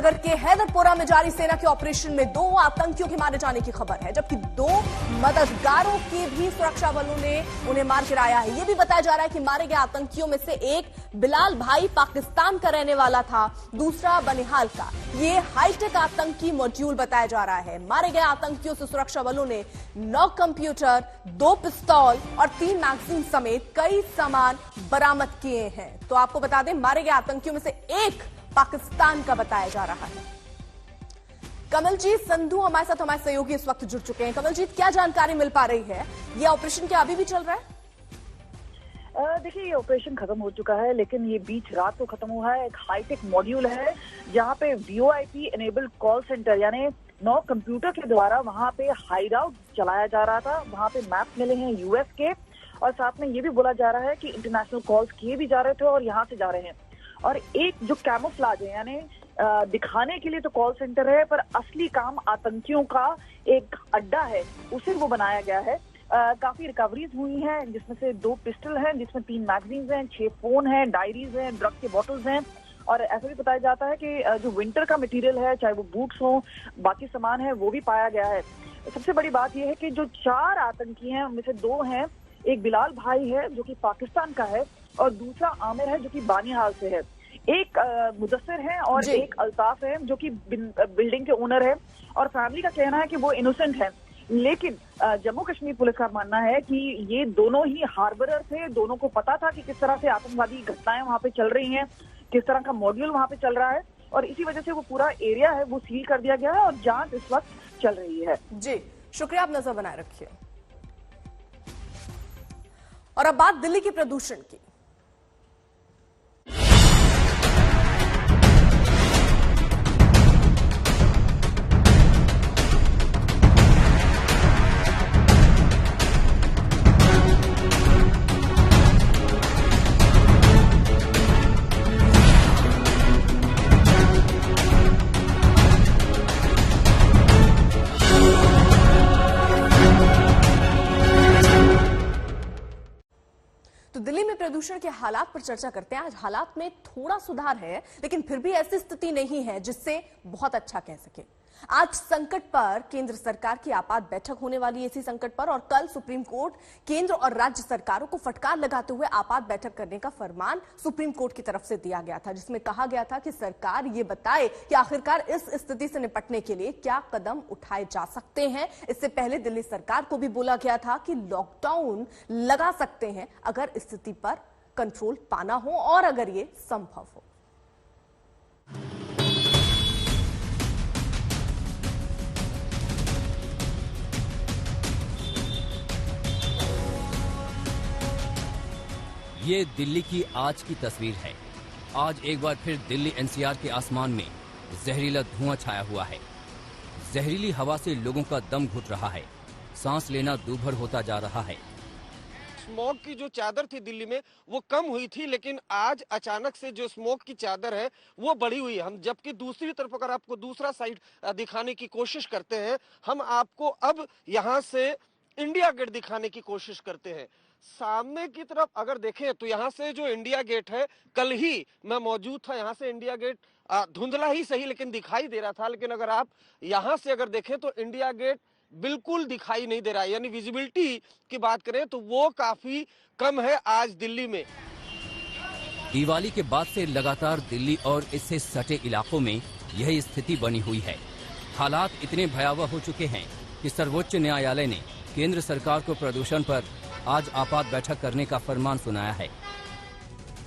श्रीनगर के हैदरपुरा में जारी सेना के ऑपरेशन में 2 आतंकियों के मारे जाने की खबर है, जबकि 2 मददगारों की भी सुरक्षा बलों ने उन्हें मार गिराया है। यह भी बताया जा रहा है कि मारे गए आतंकियों में से एक बिलाल भाई पाकिस्तान का रहने वाला था, दूसरा बनिहाल का। ये हाईटेक आतंकी मॉड्यूल बताया जा रहा है। मारे गए आतंकियों से सुरक्षा बलों ने 9 कंप्यूटर, 2 पिस्तौल और 3 मैगजीन समेत कई सामान बरामद किए हैं। तो आपको बता दें, मारे गए आतंकियों में से एक पाकिस्तान का बताया जा रहा है। कमलजीत संधू हमारे साथ, हमारे सहयोगी इस वक्त जुड़ चुके हैं। कमलजीत, क्या जानकारी मिल पा रही है? यह ऑपरेशन क्या अभी भी चल रहा है? देखिए, ये ऑपरेशन खत्म हो चुका है, लेकिन ये बीच रात को खत्म हुआ है। एक हाईटेक मॉड्यूल है जहाँ पे VoIP एनेबल्ड कॉल सेंटर यानी 9 कंप्यूटर के द्वारा वहाँ पे हाइड आउट चलाया जा रहा था। वहाँ पे मैप मिले हैं US के, और साथ में ये भी बोला जा रहा है कि इंटरनेशनल कॉल्स किए भी जा रहे थे और यहाँ से जा रहे हैं। और एक जो कैमोफ्लाज है यानी दिखाने के लिए तो कॉल सेंटर है, पर असली काम आतंकियों का एक अड्डा है, उसे वो बनाया गया है। काफी रिकवरीज हुई हैं, जिसमें से 2 पिस्टल हैं, जिसमें 3 मैगजीन्स हैं, 6 फोन हैं, डायरीज हैं, ड्रग के बॉटल्स हैं। और ऐसा भी बताया जाता है कि जो विंटर का मटेरियल है, चाहे वो बूट्स हो, बाकी सामान है, वो भी पाया गया है। सबसे बड़ी बात यह है कि जो 4 आतंकी हैं उनमें से 2 हैं, एक बिलाल भाई है जो कि पाकिस्तान का है और दूसरा आमिर है जो कि बानिहाल से है। एक मुदस्सिर है और एक अल्ताफ है जो कि बिल्डिंग के ओनर है, और फैमिली का कहना है कि वो इनोसेंट है। लेकिन जम्मू कश्मीर पुलिस का मानना है कि ये दोनों ही हार्बरर थे, दोनों को पता था कि किस तरह से आतंकवादी घटनाएं वहां पे चल रही हैं, किस तरह का मॉड्यूल वहां पे चल रहा है, और इसी वजह से वो पूरा एरिया है वो सील कर दिया गया है और जांच इस वक्त चल रही है। जी शुक्रिया, आप नजर बनाए रखिए। और अब बात दिल्ली के प्रदूषण की। तो दिल्ली में प्रदूषण के हालात पर चर्चा करते हैं। आज हालात में थोड़ा सुधार है, लेकिन फिर भी ऐसी स्थिति नहीं है जिससे बहुत अच्छा कह सके। आज संकट पर केंद्र सरकार की आपात बैठक होने वाली है, इसी संकट पर, और कल सुप्रीम कोर्ट केंद्र और राज्य सरकारों को फटकार लगाते हुए आपात बैठक करने का फरमान सुप्रीम कोर्ट की तरफ से दिया गया था, जिसमें कहा गया था कि सरकार ये बताए कि आखिरकार इस स्थिति से निपटने के लिए क्या कदम उठाए जा सकते हैं। इससे पहले दिल्ली सरकार को भी बोला गया था कि लॉकडाउन लगा सकते हैं अगर स्थिति पर कंट्रोल पाना हो और अगर ये संभव हो। ये दिल्ली की आज की तस्वीर है। आज एक बार फिर दिल्ली NCR के आसमान में जहरीला धुआं छाया हुआ है। जहरीली हवा से लोगों का दम घुट रहा है, सांस लेना दूभर होता जा रहा है। स्मॉग की जो चादर थी दिल्ली में वो कम हुई थी, लेकिन आज अचानक से जो स्मॉग की चादर है वो बढ़ी हुई है। हम जबकि दूसरी तरफ अगर आपको दूसरा साइड दिखाने की कोशिश करते हैं, हम आपको अब यहाँ से इंडिया गेट दिखाने की कोशिश करते हैं। सामने की तरफ अगर देखें तो यहाँ से जो इंडिया गेट है, कल ही मैं मौजूद था, यहाँ से इंडिया गेट धुंधला ही सही लेकिन दिखाई दे रहा था, लेकिन अगर आप यहाँ से अगर देखें तो इंडिया गेट बिल्कुल दिखाई नहीं दे रहा है। यानी विजिबिलिटी की बात करें तो वो काफी कम है आज दिल्ली में। दिवाली के बाद से लगातार दिल्ली और इससे सटे इलाकों में यही स्थिति बनी हुई है। हालात इतने भयावह हो चुके हैं कि सर्वोच्च न्यायालय ने केंद्र सरकार को प्रदूषण पर आज आपात बैठक करने का फरमान सुनाया है।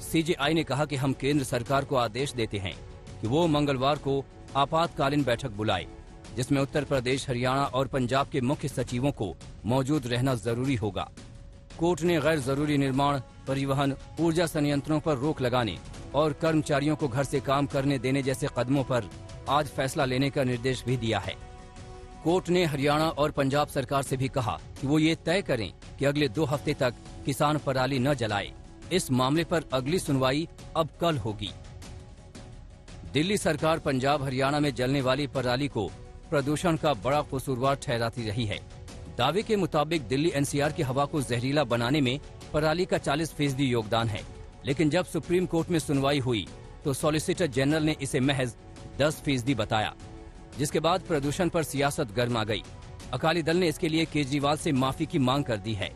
CJI ने कहा कि हम केंद्र सरकार को आदेश देते हैं कि वो मंगलवार को आपातकालीन बैठक बुलाए, जिसमें उत्तर प्रदेश, हरियाणा और पंजाब के मुख्य सचिवों को मौजूद रहना जरूरी होगा। कोर्ट ने गैर जरूरी निर्माण, परिवहन, ऊर्जा संयंत्रों पर रोक लगाने और कर्मचारियों को घर से काम करने देने जैसे कदमों पर आज फैसला लेने का निर्देश भी दिया है। कोर्ट ने हरियाणा और पंजाब सरकार से भी कहा कि वो ये तय करें कि अगले 2 हफ्ते तक किसान पराली न जलाए। इस मामले पर अगली सुनवाई अब कल होगी। दिल्ली सरकार पंजाब, हरियाणा में जलने वाली पराली को प्रदूषण का बड़ा कसूरवार ठहराती रही है। दावे के मुताबिक दिल्ली NCR की हवा को जहरीला बनाने में पराली का 40% योगदान है, लेकिन जब सुप्रीम कोर्ट में सुनवाई हुई तो सॉलिसिटर जनरल ने इसे महज 10% बताया, जिसके बाद प्रदूषण पर सियासत गर्मा गई। अकाली दल ने इसके लिए केजरीवाल से माफी की मांग कर दी है।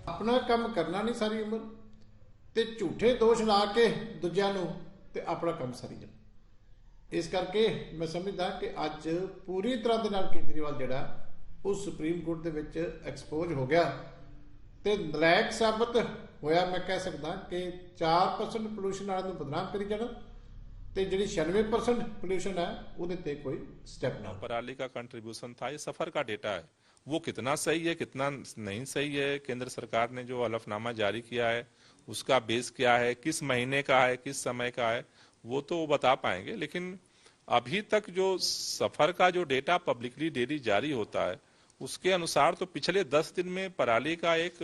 अपना काम करना नहीं सारी उम्र ते झूठे दोष ला के दूजिਆਂ ਨੂੰ ਤੇ ਆਪਣਾ ਕੰਮ ਸਾਰੀ ਜਾਣਾ। ਇਸ ਕਰਕੇ ਮੈਂ ਸਮਝਦਾ ਕਿ ਅੱਜ ਪੂਰੀ ਤਰ੍ਹਾਂ ਦੇ ਨਾਲ ਕੇਜਰੀਵਾਲ ਜਿਹੜਾ ਉਹ ਸੁਪਰੀਮ ਕੋਰਟ ਦੇ ਵਿੱਚ ਐਕਸਪੋਜ਼ ਹੋ ਗਿਆ ਤੇ ਨਲਾਇਕ ਸਾਬਤ ਹੋਇਆ। ਮੈਂ ਕਹਿ ਸਕਦਾ ਕਿ 4% ਪੋਲੂਸ਼ਨ ਵਾਲਿਆਂ ਨੂੰ ਬਦਨਾਮ ਕਰੀ ਜਾਣਾ ਤੇ ਜਿਹੜੀ 96% पोल्यूशन है ਉਹਦੇ ਤੇ कोई स्टेप ना। पराली का कंट्रीब्यूशन था, ये सफर का डेटा है, वो कितना सही है कितना नहीं सही है, केंद्र सरकार ने जो हलफनामा जारी किया है उसका बेस क्या है, किस महीने का है, किस समय का है, वो तो वो बता पाएंगे। लेकिन अभी तक जो सफर का जो डेटा पब्लिकली डेली जारी होता है उसके अनुसार तो पिछले 10 दिन में पराली का एक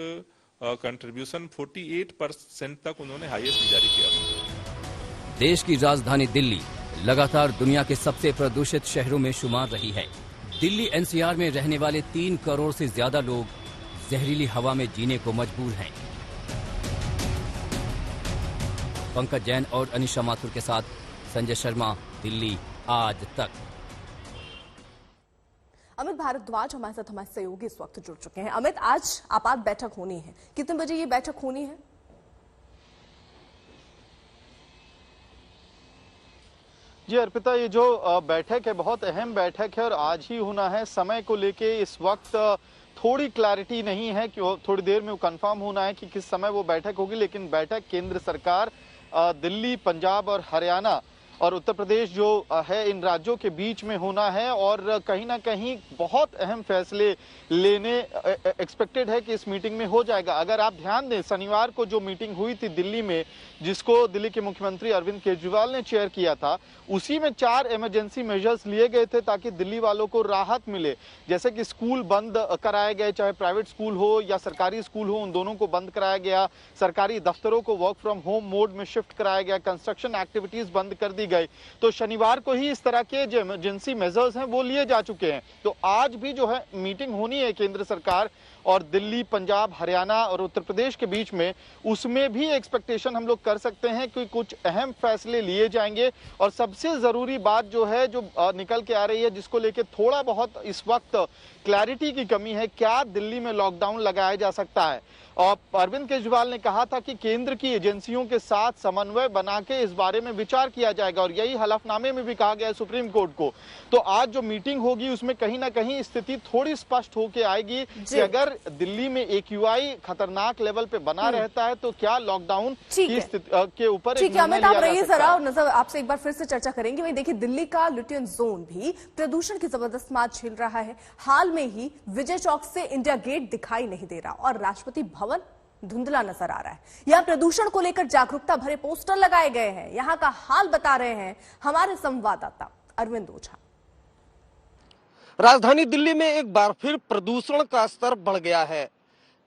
कंट्रीब्यूशन 48% तक उन्होंने हाईएस्ट जारी किया। देश की राजधानी दिल्ली लगातार दुनिया के सबसे प्रदूषित शहरों में शुमार रही है। दिल्ली एनसीआर में रहने वाले 3 करोड़ से ज्यादा लोग जहरीली हवा में जीने को मजबूर हैं। पंकज जैन और अनिशा माथुर के साथ संजय शर्मा, दिल्ली आज तक। अमित भारद्वाज हमारे साथ हमारे सहयोगी इस वक्त जुड़ चुके हैं। अमित, आज आपात बैठक होनी है, कितने बजे ये बैठक होनी है? जी अर्पिता, ये जो बैठक है बहुत अहम बैठक है और आज ही होना है। समय को लेके इस वक्त थोड़ी क्लैरिटी नहीं है कि थोड़ी देर में वो कंफर्म होना है कि किस समय वो बैठक होगी। लेकिन बैठक केंद्र सरकार, दिल्ली, पंजाब और हरियाणा और उत्तर प्रदेश जो है इन राज्यों के बीच में होना है और कहीं ना कहीं बहुत अहम फैसले लेने एक्सपेक्टेड है कि इस मीटिंग में हो जाएगा। अगर आप ध्यान दें, शनिवार को जो मीटिंग हुई थी दिल्ली में, जिसको दिल्ली के मुख्यमंत्री अरविंद केजरीवाल ने चेयर किया था, उसी में 4 इमरजेंसी मेजर्स लिए गए थे ताकि दिल्ली वालों को राहत मिले। जैसे कि स्कूल बंद कराए गए, चाहे प्राइवेट स्कूल हो या सरकारी स्कूल हो, उन दोनों को बंद कराया गया। सरकारी दफ्तरों को वर्क फ्रॉम होम मोड में शिफ्ट कराया गया। कंस्ट्रक्शन एक्टिविटीज बंद कर दी गई। तो शनिवार को ही इस तरह के जो इमरजेंसी मेजर्स हैं वो लिए जा चुके हैं। तो आज भी जो है मीटिंग होनी है केंद्र सरकार और दिल्ली, पंजाब, हरियाणा और उत्तर प्रदेश के बीच में, उसमें भी एक्सपेक्टेशन हम लोग कर सकते हैं कि कुछ अहम फैसले लिए जाएंगे। और सबसे जरूरी बात जो है, जो निकल के आ रही है, जिसको लेके थोड़ा बहुत इस वक्त क्लैरिटी की कमी है, क्या दिल्ली में लॉकडाउन लगाया जा सकता है। और अरविंद केजरीवाल ने कहा था कि केंद्र की एजेंसियों के साथ समन्वय बना के इस बारे में विचार किया जाएगा और यही हलफनामे में भी कहा गया है सुप्रीम कोर्ट को। तो आज जो मीटिंग होगी उसमें कहीं ना कहीं स्थिति थोड़ी स्पष्ट होकर आएगी कि अगर दिल्ली में AQI खतरनाक लेवल पे बना रहता है तो क्या लॉकडाउन की स्थिति के ऊपर ठीक है। अमित, आप रहिए जरा और नजर आपसे एक बार फिर से चर्चा करेंगे। वही देखिए, दिल्ली का लुटियन जोन भी प्रदूषण की जबरदस्त मार झेल रहा है। हाल में ही विजय चौक से इंडिया गेट दिखाई नहीं दे रहा और राष्ट्रपति भवन धुंधला नजर आ रहा है। यहां प्रदूषण को लेकर जागरूकता भरे पोस्टर लगाए गए हैं। यहां का हाल बता रहे हैं हमारे संवाददाता अरविंद ओझा। राजधानी दिल्ली में एक बार फिर प्रदूषण का स्तर बढ़ गया है।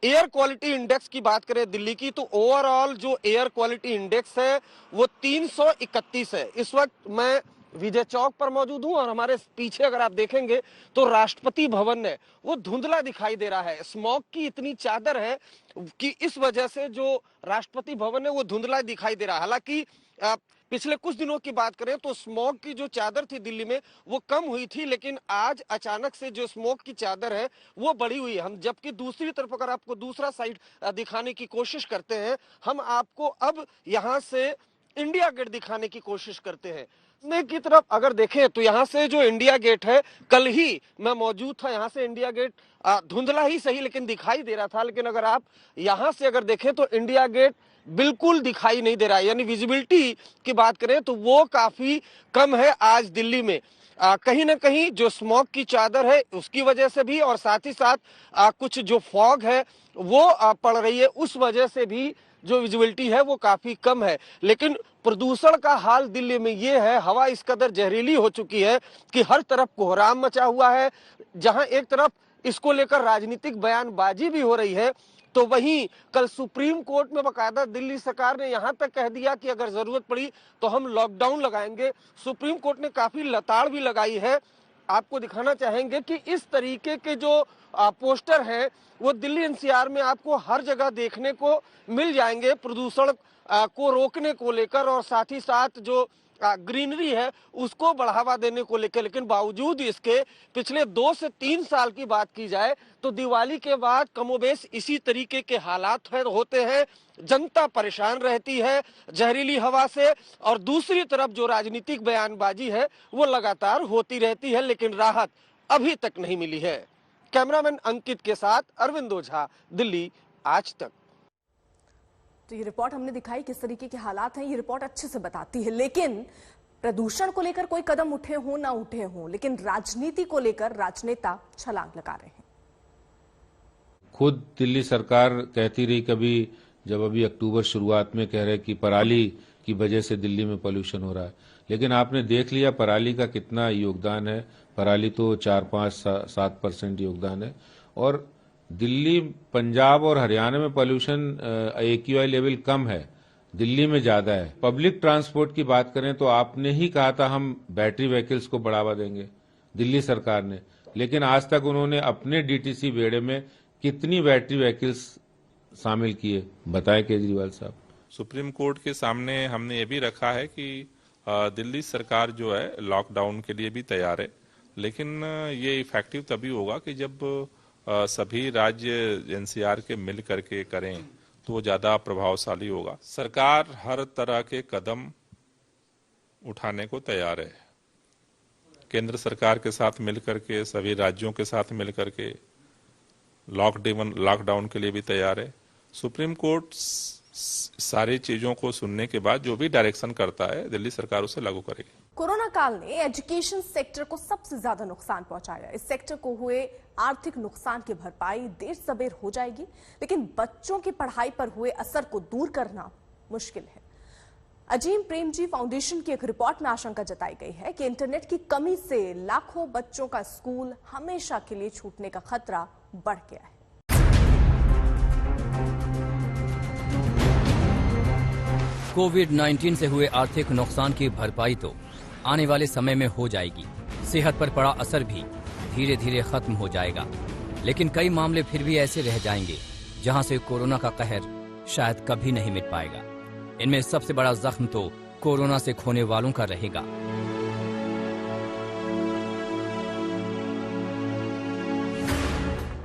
एयर क्वालिटी इंडेक्स की बात करें दिल्ली की, तो ओवरऑल जो एयर क्वालिटी इंडेक्स है वो 331 है। इस वक्त मैं विजय चौक पर मौजूद हूं और हमारे पीछे अगर आप देखेंगे तो राष्ट्रपति भवन है वो धुंधला दिखाई दे रहा है। स्मॉग की इतनी चादर है कि इस वजह से जो राष्ट्रपति भवन है वो धुंधला दिखाई दे रहा है। हालांकि पिछले कुछ दिनों की बात करें तो स्मॉग की जो चादर थी दिल्ली में वो कम हुई थी, लेकिन आज अचानक से जो स्मॉग की चादर है वो बढ़ी हुई है। हम जबकि दूसरी तरफ अगर आपको दूसरा साइड दिखाने की कोशिश करते हैं, हम आपको अब यहां से इंडिया गेट दिखाने की कोशिश करते हैं। में की तरफ अगर देखें तो यहाँ से जो इंडिया गेट है, कल ही मैं मौजूद था, यहाँ से इंडिया गेट धुंधला ही सही लेकिन दिखाई दे रहा था। लेकिन अगर आप यहाँ से अगर देखें तो इंडिया गेट बिल्कुल दिखाई नहीं दे रहा है। यानी विजिबिलिटी की बात करें तो वो काफी कम है आज दिल्ली में। कहीं ना कहीं जो स्मॉग की चादर है उसकी वजह से भी और साथ ही साथ कुछ जो फॉग है वो पड़ रही है, उस वजह से भी जो विजिबिलिटी है वो काफी कम है। लेकिन प्रदूषण का हाल दिल्ली में ये है, हवा इस कदर जहरीली हो चुकी है कि हर तरफ कोहराम मचा हुआ है। जहां एक तरफ इसको लेकर राजनीतिक बयानबाजी भी हो रही है, तो वहीं कल सुप्रीम कोर्ट में बकायदा दिल्ली सरकार ने यहां तक कह दिया कि अगर जरूरत पड़ी तो हम लॉकडाउन लगाएंगे। सुप्रीम कोर्ट ने काफी लताड़ भी लगाई है। आपको दिखाना चाहेंगे कि इस तरीके के जो पोस्टर हैं वो दिल्ली एनसीआर में आपको हर जगह देखने को मिल जाएंगे, प्रदूषण को रोकने को लेकर और साथ ही साथ जो ग्रीनरी है उसको बढ़ावा देने को लेकर। लेकिन बावजूद इसके पिछले 2 से 3 साल की बात की जाए तो दिवाली के बाद कमोबेश इसी तरीके के हालात होते हैं। जनता परेशान रहती है जहरीली हवा से, और दूसरी तरफ जो राजनीतिक बयानबाजी है वो लगातार होती रहती है, लेकिन राहत अभी तक नहीं मिली है। कैमरामैन अंकित के साथ अरविंद ओझा, दिल्ली, आज तक। तो ये रिपोर्ट हमने दिखाई किस तरीके के हालात हैं, ये रिपोर्ट अच्छे से बताती है। लेकिन प्रदूषण को लेकर कोई कदम उठे हो ना उठे हो, लेकिन राजनीति को लेकर राजनेता छलांग लगा रहे हैं। खुद दिल्ली सरकार कहती रही कभी, जब अभी अक्टूबर शुरुआत में कह रहे कि पराली की वजह से दिल्ली में पोल्यूशन हो रहा है, लेकिन आपने देख लिया पराली का कितना योगदान है। पराली तो 4-5-7% योगदान है, और दिल्ली, पंजाब और हरियाणा में पोल्यूशन AQI लेवल कम है, दिल्ली में ज्यादा है। पब्लिक ट्रांसपोर्ट की बात करें तो आपने ही कहा था हम बैटरी व्हीकल्स को बढ़ावा देंगे, दिल्ली सरकार ने, लेकिन आज तक उन्होंने अपने DTC बेड़े में कितनी बैटरी व्हीकल्स शामिल किए, बताएं केजरीवाल साहब। सुप्रीम कोर्ट के सामने हमने ये भी रखा है कि दिल्ली सरकार जो है लॉकडाउन के लिए भी तैयार है, लेकिन ये इफेक्टिव तभी होगा कि जब सभी राज्य NCR के मिल करके करें तो वो ज्यादा प्रभावशाली होगा। सरकार हर तरह के कदम उठाने को तैयार है, केंद्र सरकार के साथ मिलकर के, सभी राज्यों के साथ मिलकर के लॉकडाउन के लिए भी तैयार है। सुप्रीम कोर्ट सारी चीजों को सुनने के बाद जो भी डायरेक्शन करता है दिल्ली सरकार उसे लागू करेगी। कोरोना काल ने एजुकेशन सेक्टर को सबसे ज्यादा नुकसान पहुंचाया। इस सेक्टर को हुए आर्थिक नुकसान की भरपाई देर सबेर हो जाएगी, लेकिन बच्चों की पढ़ाई पर हुए असर को दूर करना मुश्किल है। अजीम प्रेमजी फाउंडेशन की एक रिपोर्ट में आशंका जताई गई है कि इंटरनेट की कमी से लाखों बच्चों का स्कूल हमेशा के लिए छूटने का खतरा बढ़ गया है। कोविड-19 से हुए आर्थिक नुकसान की भरपाई तो आने वाले समय में हो जाएगी। सेहत पर पड़ा असर भी धीरे धीरे खत्म हो जाएगा, लेकिन कई मामले फिर भी ऐसे रह जाएंगे जहां से कोरोना का कहर शायद कभी नहीं मिट पाएगा। इनमें सबसे बड़ा जख्म तो कोरोना से खोने वालों का रहेगा।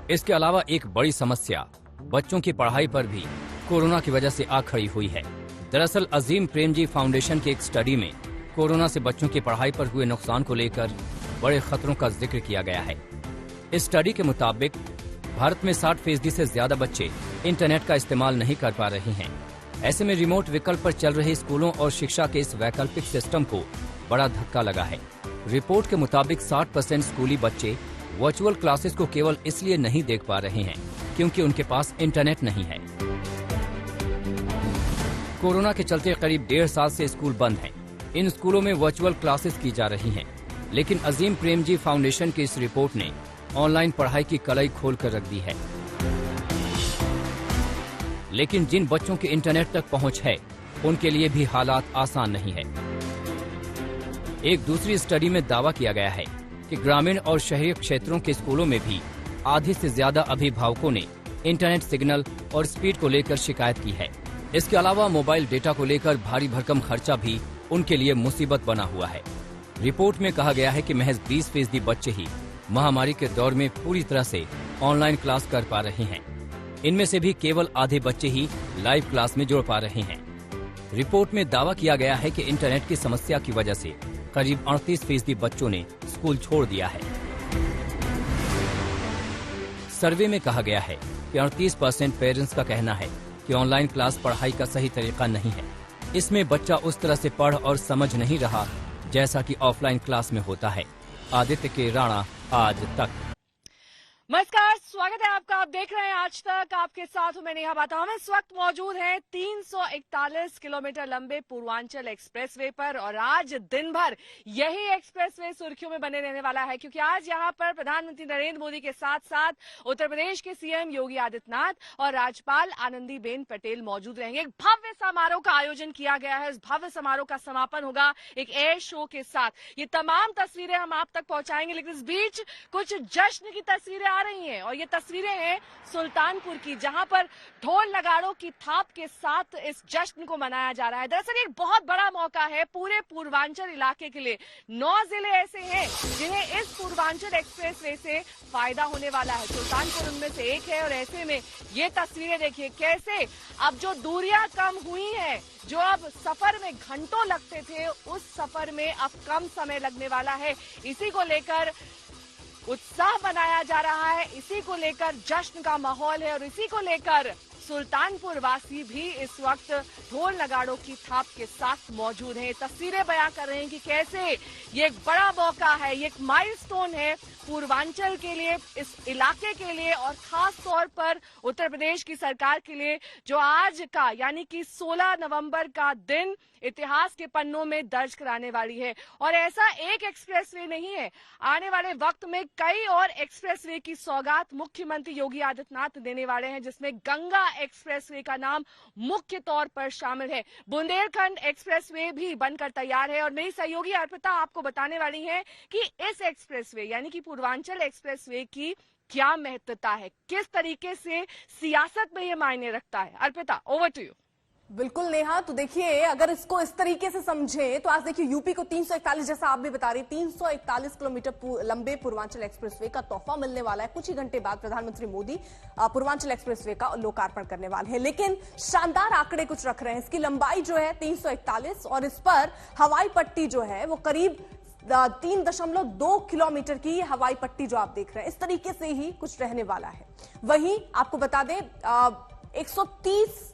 इसके अलावा एक बड़ी समस्या बच्चों की पढ़ाई पर भी कोरोना की वजह से आ खड़ी हुई है। दरअसल अजीम प्रेमजी फाउंडेशन की एक स्टडी में कोरोना से बच्चों की पढ़ाई पर हुए नुकसान को लेकर बड़े खतरों का जिक्र किया गया है। इस स्टडी के मुताबिक भारत में 60% से ज्यादा बच्चे इंटरनेट का इस्तेमाल नहीं कर पा रहे हैं। ऐसे में रिमोट विकल्प पर चल रहे स्कूलों और शिक्षा के इस वैकल्पिक सिस्टम को बड़ा धक्का लगा है। रिपोर्ट के मुताबिक 60% स्कूली बच्चे वर्चुअल क्लासेस को केवल इसलिए नहीं देख पा रहे हैं क्योंकि उनके पास इंटरनेट नहीं है। कोरोना के चलते करीब 1.5 साल से स्कूल बंद हैं। इन स्कूलों में वर्चुअल क्लासेस की जा रही हैं, लेकिन अजीम प्रेमजी फाउंडेशन की इस रिपोर्ट ने ऑनलाइन पढ़ाई की कलाई खोल कर रख दी है। लेकिन जिन बच्चों के इंटरनेट तक पहुंच है, उनके लिए भी हालात आसान नहीं है। एक दूसरी स्टडी में दावा किया गया है कि ग्रामीण और शहरी क्षेत्रों के स्कूलों में भी आधे से ज्यादा अभिभावकों ने इंटरनेट सिग्नल और स्पीड को लेकर शिकायत की है। इसके अलावा मोबाइल डेटा को लेकर भारी भरकम खर्चा भी उनके लिए मुसीबत बना हुआ है। रिपोर्ट में कहा गया है कि महज 20% बच्चे ही महामारी के दौर में पूरी तरह से ऑनलाइन क्लास कर पा रहे हैं। इनमें से भी केवल आधे बच्चे ही लाइव क्लास में जुड़ पा रहे हैं। रिपोर्ट में दावा किया गया है कि इंटरनेट की समस्या की वजह से करीब 38% बच्चों ने स्कूल छोड़ दिया है। सर्वे में कहा गया है कि 38% पेरेंट्स का कहना है कि ऑनलाइन क्लास पढ़ाई का सही तरीका नहीं है। इसमें बच्चा उस तरह से पढ़ और समझ नहीं रहा जैसा कि ऑफलाइन क्लास में होता है। आदित्य के राणा, आज तक। नमस्कार, स्वागत है आपका। आप देख रहे हैं आज तक, आपके साथ हूं मैं नेहा बाता। हम इस वक्त मौजूद हैं 341 किलोमीटर लंबे पूर्वांचल एक्सप्रेसवे पर, और आज दिन भर यही एक्सप्रेसवे सुर्खियों में बने रहने वाला है, क्योंकि आज यहां पर प्रधानमंत्री नरेंद्र मोदी के साथ साथ उत्तर प्रदेश के सीएम योगी आदित्यनाथ और राज्यपाल आनंदीबेन पटेल मौजूद रहेंगे। एक भव्य समारोह का आयोजन किया गया है। इस भव्य समारोह का समापन होगा एक एयर शो के साथ। ये तमाम तस्वीरें हम आप तक पहुंचाएंगे, लेकिन इस बीच कुछ जश्न की तस्वीरें आ रही हैं और ये तस्वीरें हैं सुल्तानपुर की, जहां पर ढोल नगाड़ों की थाप के साथ इस जश्न को मनाया जा रहा है। दरअसल एक बहुत बड़ा मौका है पूरे पूर्वांचल इलाके के लिए। 9 जिले ऐसे हैं जिन्हें इस पूर्वांचल एक्सप्रेसवे से फायदा होने वाला है। सुल्तानपुर उनमें से एक है और ऐसे में ये तस्वीरें देखिए कैसे अब जो दूरियां कम हुई हैं, जो अब सफर में घंटों लगते थे, उस सफर में अब कम समय लगने वाला है। इसी को लेकर उत्साह मनाया जा रहा है, इसी को लेकर जश्न का माहौल है और इसी को लेकर सुल्तानपुर वासी भी इस वक्त ढोल नगाड़ों की थाप के साथ मौजूद हैं। तस्वीरें बयां कर रहे हैं कि कैसे ये एक बड़ा मौका है, ये एक माइलस्टोन है पूर्वांचल के लिए, इस इलाके के लिए और खास तौर पर उत्तर प्रदेश की सरकार के लिए, जो आज का यानी कि 16 नवंबर का दिन इतिहास के पन्नों में दर्ज कराने वाली है। और ऐसा एक एक्सप्रेसवे नहीं है, आने वाले वक्त में कई और एक्सप्रेसवे की सौगात मुख्यमंत्री योगी आदित्यनाथ देने वाले हैं, जिसमें गंगा एक्सप्रेसवे का नाम मुख्य तौर पर शामिल है। बुंदेलखंड एक्सप्रेसवे भी बनकर तैयार है और मेरी सहयोगी अर्पिता आपको बताने वाली है कि इस एक्सप्रेसवे यानी कि पूर्वांचल एक्सप्रेसवे की क्या महत्वता है, किस तरीके से सियासत में ये मायने रखता है। Arpita, over to you. बिल्कुल नेहा, तो देखिए अगर इसको इस तरीके से समझें तो आज देखिए यूपी को 341, जैसा आप भी बता रही, 341 किलोमीटर लंबे पूर्वांचल एक्सप्रेसवे का तोहफा मिलने वाला है। कुछ ही घंटे बाद प्रधानमंत्री मोदी पूर्वांचल एक्सप्रेसवे का लोकार्पण करने वाले हैं। लेकिन शानदार आंकड़े कुछ रख रहे हैं। इसकी लंबाई जो है 341 और इस पर हवाई पट्टी जो है वो करीब 3.2 किलोमीटर की हवाई पट्टी जो आप देख रहे हैं, इस तरीके से ही कुछ रहने वाला है। वहीं आपको बता दें 130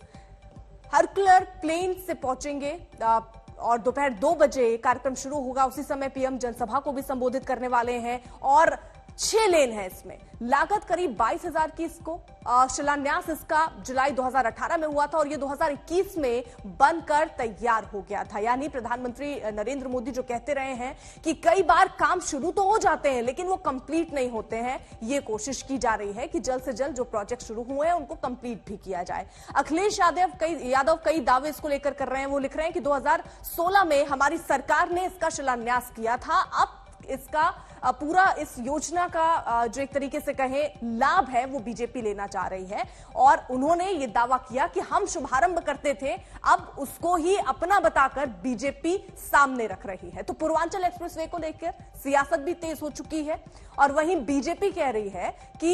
हर्कुलर प्लेन से पहुंचेंगे और दोपहर 2 बजे कार्यक्रम शुरू होगा। उसी समय पीएम जनसभा को भी संबोधित करने वाले हैं और 6 लेन है इसमें। लागत करीब 22,000 की इसको। शिलान्यास इसका जुलाई 2018 में हुआ था और ये 2021 में बनकर तैयार हो गया था। यानी प्रधानमंत्री नरेंद्र मोदी जो कहते रहे हैं कि कई बार काम शुरू तो हो जाते हैं लेकिन वो कंप्लीट नहीं होते हैं, ये कोशिश की जा रही है कि जल्द से जल्द जो प्रोजेक्ट शुरू हुए हैं उनको कंप्लीट भी किया जाए। अखिलेश यादव कई दावे इसको लेकर कर रहे हैं। वो लिख रहे हैं कि 2016 में हमारी सरकार ने इसका शिलान्यास किया था, अब इसका पूरा इस योजना का जो एक तरीके से कहें लाभ है वो बीजेपी लेना चाह रही है। और उन्होंने ये दावा किया कि हम शुभारंभ करते थे, अब उसको ही अपना बताकर बीजेपी सामने रख रही है। तो पूर्वांचल एक्सप्रेसवे को लेकर सियासत भी तेज हो चुकी है और वहीं बीजेपी कह रही है कि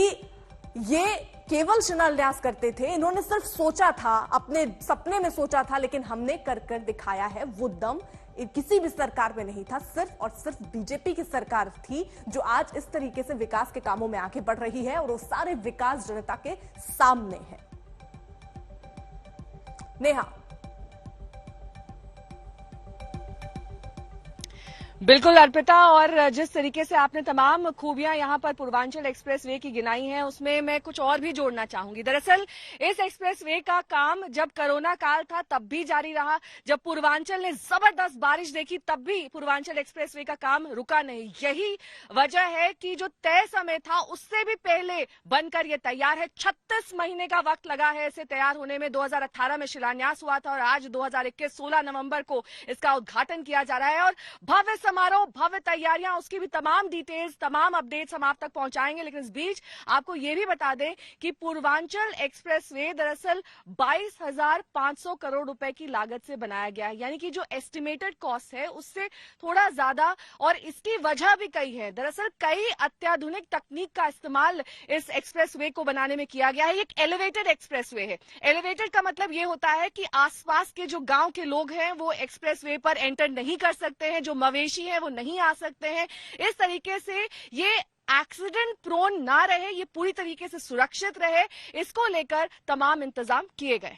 ये केवल शिलान्यास करते थे, इन्होंने सिर्फ सोचा था, अपने सपने में सोचा था, लेकिन हमने कर कर दिखाया है। वो दम किसी भी सरकार में नहीं था, सिर्फ और सिर्फ बीजेपी की सरकार थी जो आज इस तरीके से विकास के कामों में आगे बढ़ रही है और वो सारे विकास जनता के सामने है। नेहा, बिल्कुल अर्पिता, और जिस तरीके से आपने तमाम खूबियां यहां पर पूर्वांचल एक्सप्रेसवे की गिनाई हैं, उसमें मैं कुछ और भी जोड़ना चाहूंगी। दरअसल इस एक्सप्रेसवे का काम जब कोरोना काल था तब भी जारी रहा, जब पूर्वांचल ने जबरदस्त बारिश देखी तब भी पूर्वांचल एक्सप्रेसवे का काम रुका नहीं। यही वजह है कि जो तय समय था उससे भी पहले बनकर ये तैयार है। 36 महीने का वक्त लगा है इसे तैयार होने में। 2018 में शिलान्यास हुआ था और आज 2021 16 नवंबर को इसका उद्घाटन किया जा रहा है और भव्य समारोह, भव्य तैयारियां, उसकी भी तमाम डिटेल्स, तमाम अपडेट्स हम आप तक पहुंचाएंगे। लेकिन इस बीच आपको यह भी बता दें कि पूर्वांचल एक्सप्रेसवे दरअसल 22,500 करोड़ रुपए की लागत से बनाया गया है, यानी कि जो एस्टिमेटेड कॉस्ट है उससे थोड़ा ज्यादा। और इसकी वजह भी कई है। दरअसल कई अत्याधुनिक तकनीक का इस्तेमाल इस एक्सप्रेसवे को बनाने में किया गया है। एक एलिवेटेड एक्सप्रेसवे है। एलिवेटेड का मतलब यह होता है कि आसपास के जो गांव के लोग हैं वो एक्सप्रेसवे पर एंटर नहीं कर सकते हैं, जो मवेशी है वो नहीं आ सकते हैं। इस तरीके से ये एक्सीडेंट प्रोन ना रहे, ये पूरी तरीके से सुरक्षित रहे, इसको लेकर तमाम इंतजाम किए गए।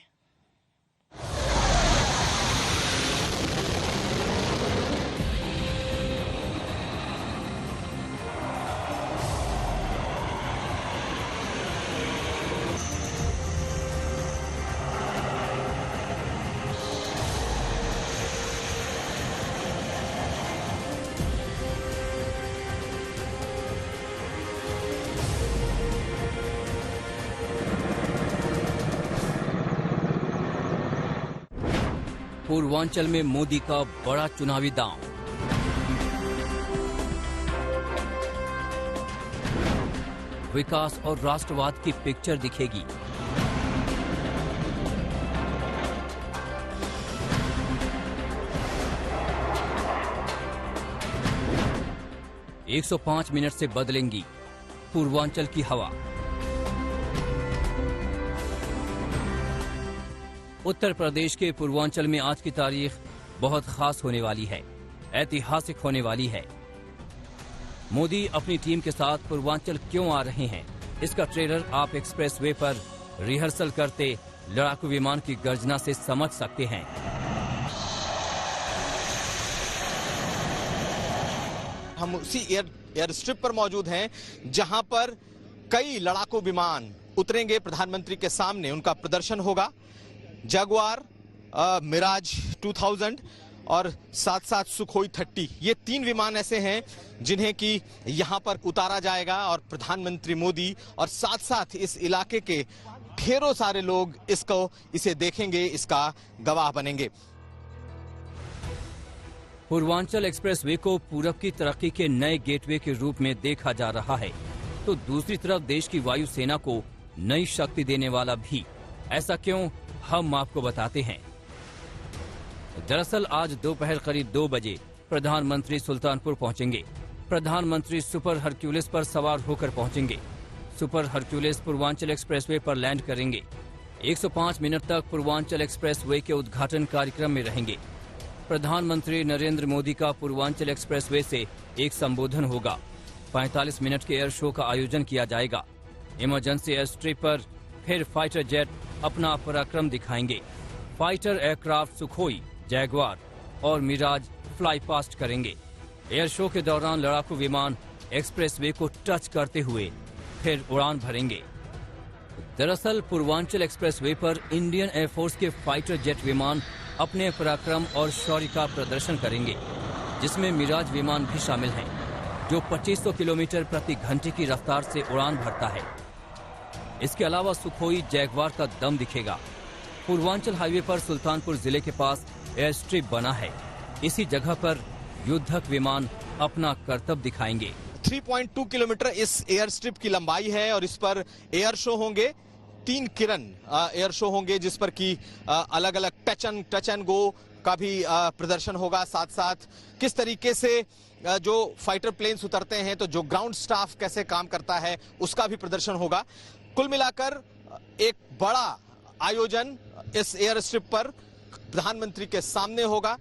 पूर्वांचल में मोदी का बड़ा चुनावी दांव। विकास और राष्ट्रवाद की पिक्चर दिखेगी। एक 105 मिनट से बदलेंगी पूर्वांचल की हवा। उत्तर प्रदेश के पूर्वांचल में आज की तारीख बहुत खास होने वाली है, ऐतिहासिक होने वाली है। मोदी अपनी टीम के साथ पूर्वांचल क्यों आ रहे हैं, इसका ट्रेलर आप एक्सप्रेसवे पर रिहर्सल करते लड़ाकू विमान की गर्जना से समझ सकते हैं। हम उसी एयर स्ट्रिप पर मौजूद हैं जहां पर कई लड़ाकू विमान उतरेंगे, प्रधानमंत्री के सामने उनका प्रदर्शन होगा। जगुआर, मिराज 2000 और साथ साथ सुखोई 30, ये 3 विमान ऐसे हैं जिन्हें कि यहां पर उतारा जाएगा और प्रधानमंत्री मोदी और साथ साथ इस इलाके के ढेरों सारे लोग इसे देखेंगे, इसका गवाह बनेंगे। पूर्वांचल एक्सप्रेसवे को पूरब की तरक्की के नए गेटवे के रूप में देखा जा रहा है, तो दूसरी तरफ देश की वायुसेना को नई शक्ति देने वाला भी। ऐसा क्यों, हम आपको बताते हैं। दरअसल आज दोपहर करीब 2 बजे प्रधानमंत्री सुल्तानपुर पहुंचेंगे। प्रधानमंत्री सुपर हरक्यूलिस पर सवार होकर पहुंचेंगे। सुपर हरक्यूलिस पूर्वांचल एक्सप्रेसवे पर लैंड करेंगे। 105 मिनट तक पूर्वांचल एक्सप्रेसवे के उद्घाटन कार्यक्रम में रहेंगे। प्रधानमंत्री नरेंद्र मोदी का पूर्वांचल एक्सप्रेसवे से एक संबोधन होगा। 45 मिनट के एयर शो का आयोजन किया जाएगा। इमरजेंसी एयर स्ट्रिप पर फिर फाइटर जेट अपना पराक्रम दिखाएंगे। फाइटर एयरक्राफ्ट सुखोई, जैगवार और मिराज फ्लाई पास्ट करेंगे। एयर शो के दौरान लड़ाकू विमान एक्सप्रेसवे को टच करते हुए फिर उड़ान भरेंगे। दरअसल पूर्वांचल एक्सप्रेसवे पर इंडियन एयरफोर्स के फाइटर जेट विमान अपने पराक्रम और शौर्य का प्रदर्शन करेंगे, जिसमें मिराज विमान भी शामिल हैं, जो 2500 किलोमीटर प्रति घंटे की रफ्तार से उड़ान भरता है। इसके अलावा सुखोई, जैगवार का दम दिखेगा। पूर्वांचल हाईवे पर सुल्तानपुर जिले के पास एयर स्ट्रिप बना है। इसी जगह पर युद्धक विमान अपना करतब दिखाएंगे। 3.2 किलोमीटर इस एयर स्ट्रिप की लंबाई है और इस पर एयर शो होंगे। 3 किरण एयर शो होंगे, जिस पर की अलग अलग टच एंड गो का भी प्रदर्शन होगा। साथ साथ किस तरीके से जो फाइटर प्लेन्स उतरते हैं, तो जो ग्राउंड स्टाफ कैसे काम करता है, उसका भी प्रदर्शन होगा। कुल मिलाकर एक बड़ा आयोजन इस एयर स्ट्रिप पर प्रधानमंत्री के सामने होगा।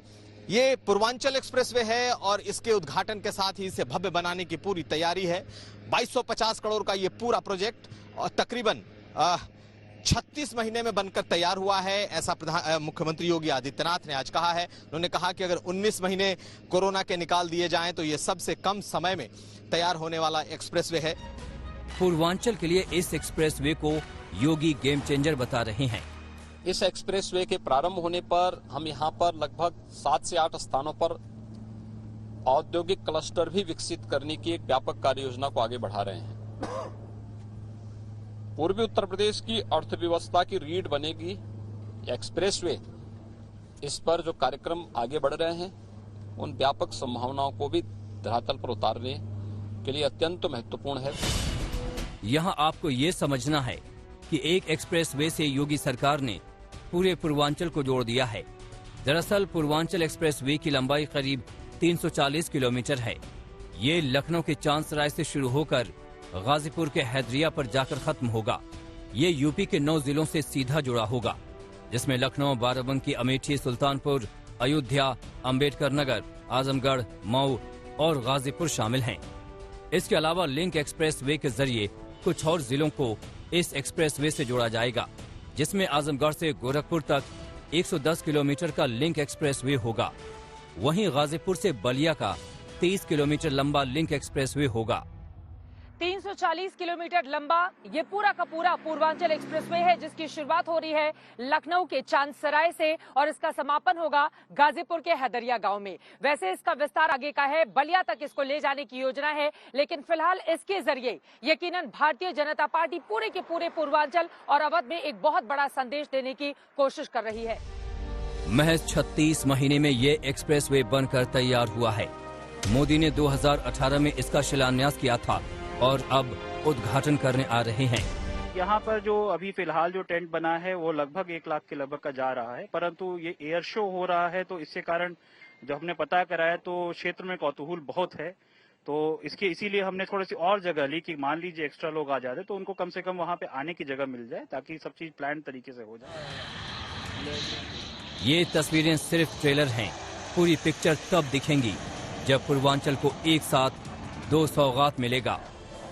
ये पूर्वांचल एक्सप्रेसवे है और इसके उद्घाटन के साथ ही इसे भव्य बनाने की पूरी तैयारी है। 2250 करोड़ का ये पूरा प्रोजेक्ट और तकरीबन 36 महीने में बनकर तैयार हुआ है, ऐसा मुख्यमंत्री योगी आदित्यनाथ ने आज कहा है। उन्होंने कहा कि अगर 19 महीने कोरोना के निकाल दिए जाएं तो ये सबसे कम समय में तैयार होने वाला एक्सप्रेसवे है। पूर्वांचल के लिए इस एक्सप्रेसवे को योगी गेम चेंजर बता रहे हैं। इस एक्सप्रेसवे के प्रारंभ होने पर हम यहाँ पर लगभग 7 से 8 स्थानों पर औद्योगिक क्लस्टर भी विकसित करने की एक व्यापक कार्य योजना को आगे बढ़ा रहे हैं। पूर्वी उत्तर प्रदेश की अर्थव्यवस्था की रीढ़ बनेगी एक्सप्रेसवे। इस पर जो कार्यक्रम आगे बढ़ रहे हैं, उन व्यापक संभावनाओं को भी धरातल पर उतारने के लिए अत्यंत महत्वपूर्ण है। यहाँ आपको ये समझना है कि एक एक्सप्रेसवे से योगी सरकार ने पूरे पूर्वांचल को जोड़ दिया है। दरअसल पूर्वांचल एक्सप्रेसवे की लंबाई करीब 340 किलोमीटर है। ये लखनऊ के चांदसराय से शुरू होकर गाजीपुर के हैदरिया पर जाकर खत्म होगा। ये यूपी के 9 जिलों से सीधा जुड़ा होगा, जिसमें लखनऊ, बाराबंकी, अमेठी, सुल्तानपुर, अयोध्या, अंबेडकर नगर, आजमगढ़, मऊ और गाजीपुर शामिल हैं। इसके अलावा लिंक एक्सप्रेसवे के जरिए कुछ और जिलों को इस एक्सप्रेसवे से जोड़ा जाएगा, जिसमें आजमगढ़ से गोरखपुर तक 110 किलोमीटर का लिंक एक्सप्रेसवे होगा। वहीं गाजीपुर से बलिया का 30 किलोमीटर लंबा लिंक एक्सप्रेसवे होगा। 340 किलोमीटर लंबा ये पूरा का पूरा पूर्वांचल एक्सप्रेसवे है, जिसकी शुरुआत हो रही है लखनऊ के चांदसराय से और इसका समापन होगा गाजीपुर के हैदरिया गांव में। वैसे इसका विस्तार आगे का है, बलिया तक इसको ले जाने की योजना है, लेकिन फिलहाल इसके जरिए यकीनन भारतीय जनता पार्टी पूरे के पूरे पूर्वांचल और अवध में एक बहुत बड़ा संदेश देने की कोशिश कर रही है। महज 36 महीने में ये एक्सप्रेसवे बनकर तैयार हुआ है। मोदी ने 2018 में इसका शिलान्यास किया था और अब उद्घाटन करने आ रहे हैं। यहाँ पर जो अभी फिलहाल जो टेंट बना है वो लगभग 1 लाख के लगभग का जा रहा है, परंतु ये एयर शो हो रहा है तो इसके कारण जब हमने पता कराया तो क्षेत्र में कौतूहल बहुत है, तो इसीलिए हमने थोड़ी सी और जगह ली कि मान लीजिए एक्स्ट्रा लोग आ जाते तो उनको कम से कम वहाँ पे आने की जगह मिल जाए ताकि सब चीज प्लान तरीके से हो जाए। ये तस्वीरें सिर्फ ट्रेलर हैं, पूरी पिक्चर तब दिखेंगी जब पूर्वांचल को एक साथ 2 सौगात मिलेगा।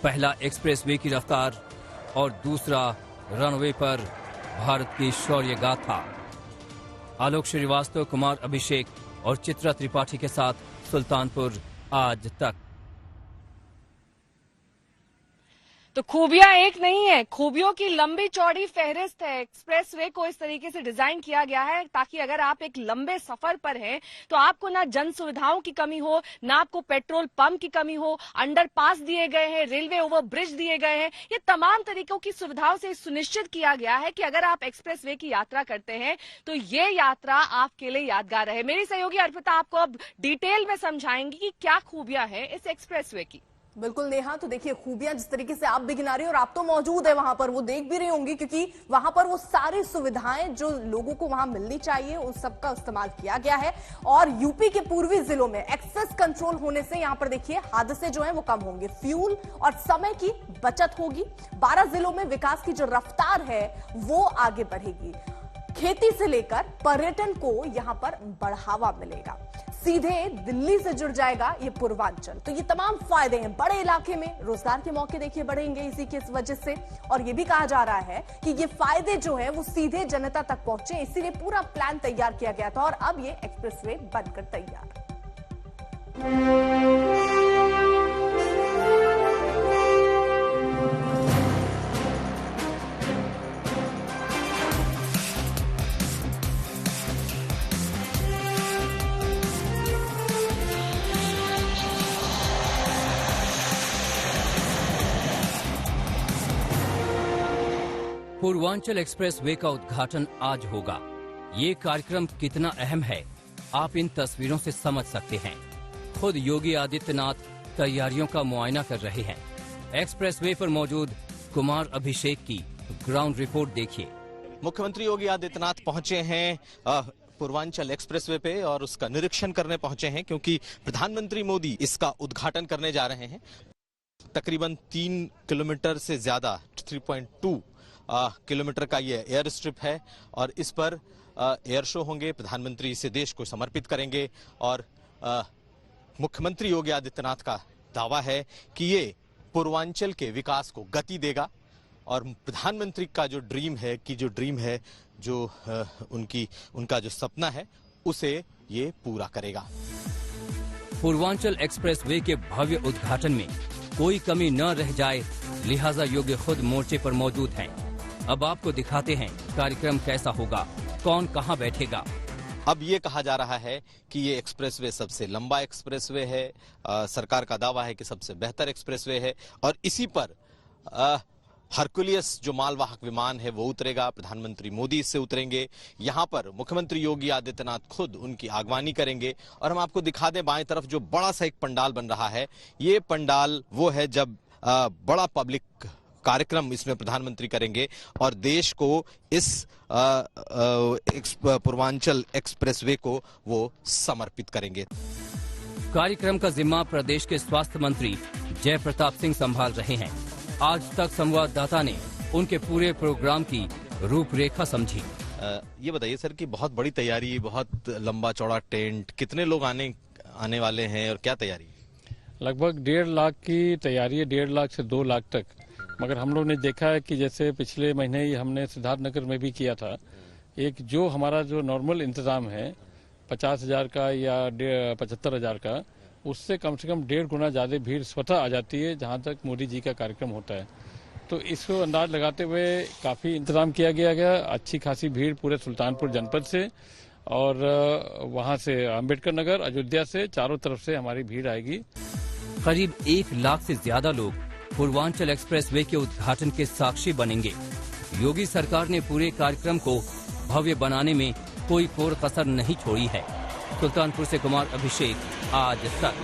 पहला एक्सप्रेसवे की रफ्तार और दूसरा रनवे पर भारत की शौर्य गाथा। आलोक श्रीवास्तव, कुमार अभिषेक और चित्रा त्रिपाठी के साथ सुल्तानपुर आज तक। तो खूबियां एक नहीं है, खूबियों की लंबी चौड़ी फहरिस्त है। एक्सप्रेसवे को इस तरीके से डिजाइन किया गया है ताकि अगर आप एक लंबे सफर पर हैं तो आपको ना जन सुविधाओं की कमी हो, ना आपको पेट्रोल पंप की कमी हो, अंडरपास दिए गए हैं, रेलवे ओवरब्रिज दिए गए हैं। ये तमाम तरीकों की सुविधाओं से सुनिश्चित किया गया है कि अगर आप एक्सप्रेसवे की यात्रा करते हैं तो ये यात्रा आपके लिए यादगार रहे। मेरी सहयोगी अर्पिता आपको अब डिटेल में समझाएंगी कि क्या खूबियां हैं इस एक्सप्रेसवे की। बिल्कुल नेहा, तो देखिए खूबियां जिस तरीके से आप भी गिना रही हैं और आप तो मौजूद है वहां पर, वो देख भी रही होंगी क्योंकि वहां पर वो सारी सुविधाएं जो लोगों को वहां मिलनी चाहिए उस सब का इस्तेमाल किया गया है। और यूपी के पूर्वी जिलों में एक्सेस कंट्रोल होने से यहां पर देखिए हादसे जो हैं वो कम होंगे, फ्यूल और समय की बचत होगी। 12 जिलों में विकास की जो रफ्तार है वो आगे बढ़ेगी। खेती से लेकर पर्यटन को यहां पर बढ़ावा मिलेगा। सीधे दिल्ली से जुड़ जाएगा ये पूर्वांचल, तो ये तमाम फायदे हैं। बड़े इलाके में रोजगार के मौके देखिए बढ़ेंगे इसी की वजह से। और ये भी कहा जा रहा है कि ये फायदे जो है वो सीधे जनता तक पहुंचे, इसीलिए पूरा प्लान तैयार किया गया था और अब ये एक्सप्रेसवे बनकर तैयार। पूर्वांचल एक्सप्रेसवे का उद्घाटन आज होगा। ये कार्यक्रम कितना अहम है आप इन तस्वीरों से समझ सकते हैं। खुद योगी आदित्यनाथ तैयारियों का मुआयना कर रहे हैं। एक्सप्रेसवे पर मौजूद कुमार अभिषेक की ग्राउंड रिपोर्ट देखिए। मुख्यमंत्री योगी आदित्यनाथ पहुंचे हैं पूर्वांचल एक्सप्रेसवे पे और उसका निरीक्षण करने पहुंचे हैं क्योंकि प्रधानमंत्री मोदी इसका उद्घाटन करने जा रहे हैं। तकरीबन 3 किलोमीटर से ज्यादा 3.2 किलोमीटर का ये एयर स्ट्रिप है और इस पर एयर शो होंगे। प्रधानमंत्री इसे देश को समर्पित करेंगे और मुख्यमंत्री योगी आदित्यनाथ का दावा है कि ये पूर्वांचल के विकास को गति देगा और प्रधानमंत्री का जो ड्रीम है जो उनका जो सपना है उसे ये पूरा करेगा। पूर्वांचल एक्सप्रेसवे के भव्य उद्घाटन में कोई कमी न रह जाए, लिहाजा योगी खुद मोर्चे पर मौजूद हैं। अब आपको दिखाते हैं कार्यक्रम कैसा होगा, कौन कहां बैठेगा। अब ये कहा जा रहा है कि ये एक्सप्रेसवे सबसे लंबा एक्सप्रेसवे है। सरकार का दावा है कि सबसे बेहतर एक्सप्रेसवे है और इसी पर हरकुलियस जो मालवाहक विमान है वो उतरेगा। प्रधानमंत्री मोदी इससे उतरेंगे। यहाँ पर मुख्यमंत्री योगी आदित्यनाथ खुद उनकी आगवानी करेंगे और हम आपको दिखा दें बाएं तरफ जो बड़ा सा एक पंडाल बन रहा है, ये पंडाल वो है जब बड़ा पब्लिक कार्यक्रम इसमें प्रधानमंत्री करेंगे और देश को इस पूर्वांचल एक्सप्रेसवे को वो समर्पित करेंगे। कार्यक्रम का जिम्मा प्रदेश के स्वास्थ्य मंत्री जय प्रताप सिंह संभाल रहे हैं। आज तक संवाददाता ने उनके पूरे प्रोग्राम की रूपरेखा समझी। ये बताइए सर कि बहुत बड़ी तैयारी, बहुत लंबा चौड़ा टेंट, कितने लोग आने वाले हैं और क्या तैयारी? लगभग 1.5 लाख की तैयारी है, 1.5 लाख से 2 लाख तक। मगर हम लोग ने देखा है कि जैसे पिछले महीने ही हमने सिद्धार्थनगर में भी किया था, एक जो हमारा जो नॉर्मल इंतजाम है 50,000 का या 75,000 का, उससे कम से कम 1.5 गुना ज्यादा भीड़ स्वतः आ जाती है जहां तक मोदी जी का कार्यक्रम होता है। तो इसको अंदाज लगाते हुए काफी इंतजाम किया गया। अच्छी खासी भीड़ पूरे सुल्तानपुर जनपद से और वहां से अम्बेडकर नगर, अयोध्या से, चारों तरफ से हमारी भीड़ आएगी। करीब 1 लाख से ज्यादा लोग पूर्वांचल एक्सप्रेसवे के उद्घाटन के साक्षी बनेंगे। योगी सरकार ने पूरे कार्यक्रम को भव्य बनाने में कोई कोर कसर नहीं छोड़ी है। सुल्तानपुर से कुमार अभिषेक, आज तक।